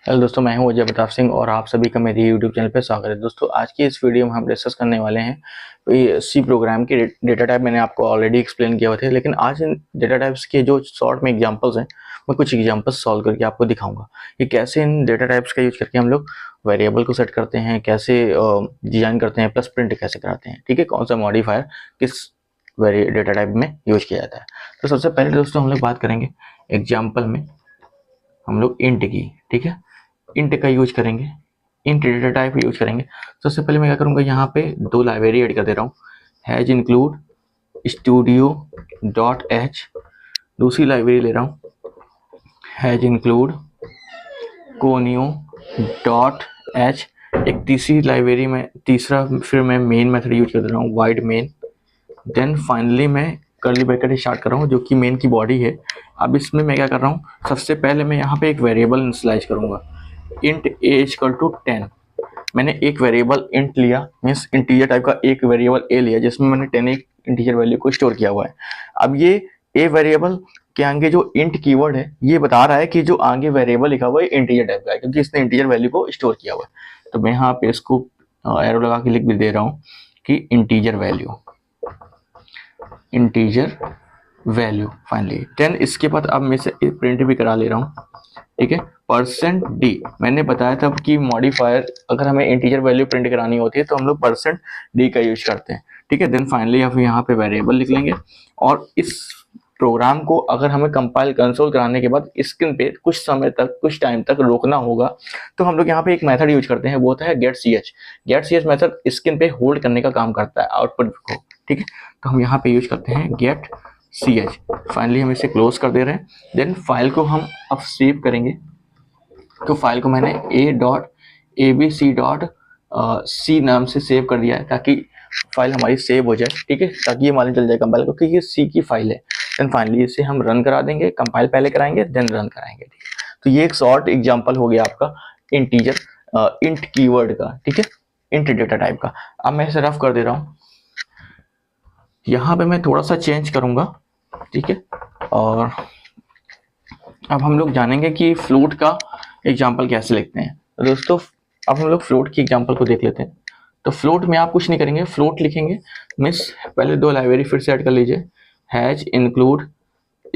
Hello दोस्तों, मैं हूं अजय प्रताप सिंह और आप सभी का मेरे यूट्यूब चैनल पे स्वागत है। दोस्तों, आज की इस वीडियो में हम डिस्कस करने वाले हैं सी प्रोग्राम के डेटा टाइप। मैंने आपको ऑलरेडी एक्सप्लेन किया हुआ था, लेकिन आज इन डेटा टाइप्स के जो शॉर्ट में एग्जांपल्स हैं, मैं कुछ एग्जांपल्स सॉल्व करके आपको दिखाऊंगा कि कैसे इन डेटा टाइप्स का यूज करके हम लोग वेरिएबल को सेट करते हैं, कैसे डिजाइन करते हैं, प्लस प्रिंट कैसे कराते हैं। ठीक है, कौन सा मॉडिफायर किस डेटा टाइप में यूज किया जाता है। तो सबसे पहले दोस्तों हम लोग बात करेंगे एग्जाम्पल में हम लोग इंट की। ठीक है, इंट का यूज करेंगे, इंट डेटा टाइप यूज करेंगे। सबसे पहले मैं क्या करूंगा, यहाँ पे दो लाइब्रेरी ऐड कर दे रहा हूँ, has include studio dot H. दूसरी लाइब्रेरी ले रहा हूँ, has include conio dot H. एक तीसरी लाइब्रेरी में फिर मैं मेन मेथड यूज कर दे रहा हूँ, वाइड मेन। देन फाइनली मैं कर्ली ब्रैकेट स्टार्ट कर रहा हूँ जो कि मेन की बॉडी है। अब इसमें मैं क्या कर रहा हूँ, सबसे पहले मैं यहाँ पे एक वेरिएबल इनिशियलाइज करूंगा, इंट ए इक्वल टू 10। मैंने एक वेरिएबल इंट लिया, मीन्स इंटीजर टाइप का एक वेरिएबल ए लिया जिसमें मैंने 10 एक इंटीजर वैल्यू को स्टोर किया हुआ है। अब ये ए वेरिएबल के आगे जो इंट कीवर्ड है ये बता रहा है कि जो आगे वेरिएबल लिखा हुआ है इंटीजर टाइप का है, क्योंकि इसने इंटीजर वैल्यू को स्टोर किया हुआ है। तो मैं यहाँ पे इसको एरो लगा के लिख भी दे रहा हूँ कि इंटीजर वैल्यू फाइनली 10। इसके बाद अब मैं से प्रिंट भी करा ले रहा हूँ। ठीक है, परसेंट डी। मैंने बताया था कि मॉडिफायर अगर हमें इंटीजर वैल्यू प्रिंट करानी होती है तो हम लोग परसेंट डी का यूज करते हैं। ठीक है, देन फाइनली अब यहाँ पे वेरिएबल लिख लेंगे। और इस प्रोग्राम को अगर हमें कंपाइल कंसोल कराने के बाद स्क्रीन पे कुछ समय तक, कुछ टाइम तक रोकना होगा, तो हम लोग यहाँ पे एक मेथड यूज करते हैं, वो होता है get C H method. Screen पे होल्ड करने का काम करता है आउटपुट को। ठीक है, तो हम यहाँ पे यूज करते हैं गेट सी एच। फाइनली हम इसे क्लोज कर दे रहे हैं। देन फाइल को हम अब सेव करेंगे। तो फाइल को मैंने a.abc.c नाम से सेव कर दिया है ताकि फाइल हमारी सेव हो जाए। ठीक है, ताकि ये मालूम चल जाए कंपाइल को कि ये सी की फाइल है। देन फाइनली इसे हम रन करा देंगे, कंपाइल पहले कराएंगे देन रन कराएंगे। ठीक है, तो ये एक शॉर्ट एग्जांपल हो गया आपका इंट कीवर्ड का। ठीक है, इंट डेटा टाइप का। अब मैं इसे रफ कर दे रहा हूँ, यहाँ पे मैं थोड़ा सा चेंज करूंगा। ठीक है, और अब हम लोग जानेंगे कि फ्लोट का एग्जाम्पल कैसे लिखते हैं। तो दोस्तों, अब हम लोग फ्लोट की एग्जाम्पल को देख लेते हैं। तो फ्लोट में आप कुछ नहीं करेंगे, फ्लोट लिखेंगे मीन्स पहले दो लाइब्रेरी फिर से ऐड कर लीजिए, hash include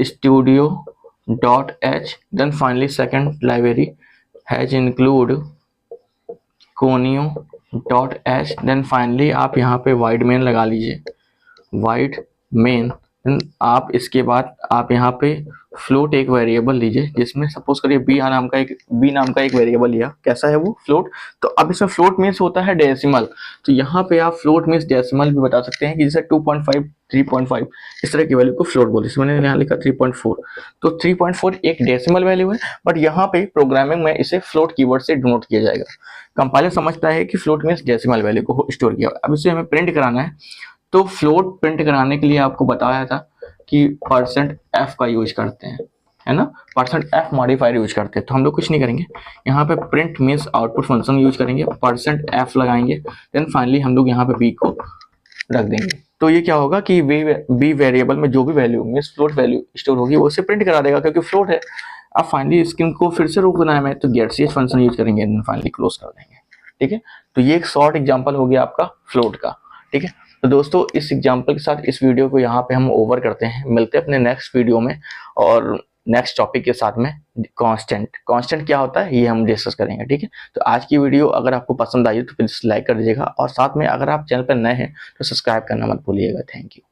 studio dot H. Then finally second library hash include conio dot H. Then finally आप यहाँ पे वाइड मेन लगा लीजिए, वाइड मेन। आप इसके बाद आप यहाँ पे फ्लोट एक वेरिएबल लीजिए जिसमें सपोज करिए बी नाम का एक वेरिएबल लिया। कैसा है वो, फ्लोट। तो अब इसमें फ्लोट मीन्स होता है डेसिमल। तो यहाँ पे आप फ्लोट मीन्स डेसिमल भी बता सकते हैं कि जैसे 2.5 3.5 इस तरह की वैल्यू को फ्लोट बोलते हैं। मैंने यहाँ लिखा 3.4, तो 3.4 एक डेसिमल वैल्यू है, बट यहाँ पे प्रोग्रामिंग में इसे फ्लोट कीवर्ड से डिनोट किया जाएगा। कंपाइलर समझता है कि फ्लोट मीन्स डेसिमल वैल्यू को स्टोर किया। अब इसे हमें प्रिंट कराना है, तो फ्लोट प्रिंट कराने के लिए आपको बताया था कि %f का यूज करते हैं, है ना, %f मॉडिफायर यूज करते हैं। तो हम लोग कुछ नहीं करेंगे, यहाँ पे print means output function use करेंगे, %f लगाएंगे। देन फाइनली हम लोग यहाँ पे b को रख देंगे। तो ये क्या होगा कि b वेरिएबल में जो भी value means float value store होगी वो उसे प्रिंट करा देगा क्योंकि फ्लोट है। अब फाइनली स्क्रीन को फिर से रोकना है मैं, तो get C H function use करेंगे, देन फाइनली क्लोज कर देंगे। ठीक है, तो ये एक शॉर्ट एग्जाम्पल हो गया आपका फ्लोट का। ठीक है, तो दोस्तों इस एग्जाम्पल के साथ इस वीडियो को यहाँ पे हम ओवर करते हैं। मिलते हैं अपने नेक्स्ट वीडियो में और नेक्स्ट टॉपिक के साथ में कांस्टेंट क्या होता है ये हम डिस्कस करेंगे। ठीक है, तो आज की वीडियो अगर आपको पसंद आई तो प्लीज लाइक कर दीजिएगा और साथ में अगर आप चैनल पर नए हैं तो सब्सक्राइब करना मत भूलिएगा। Thank you.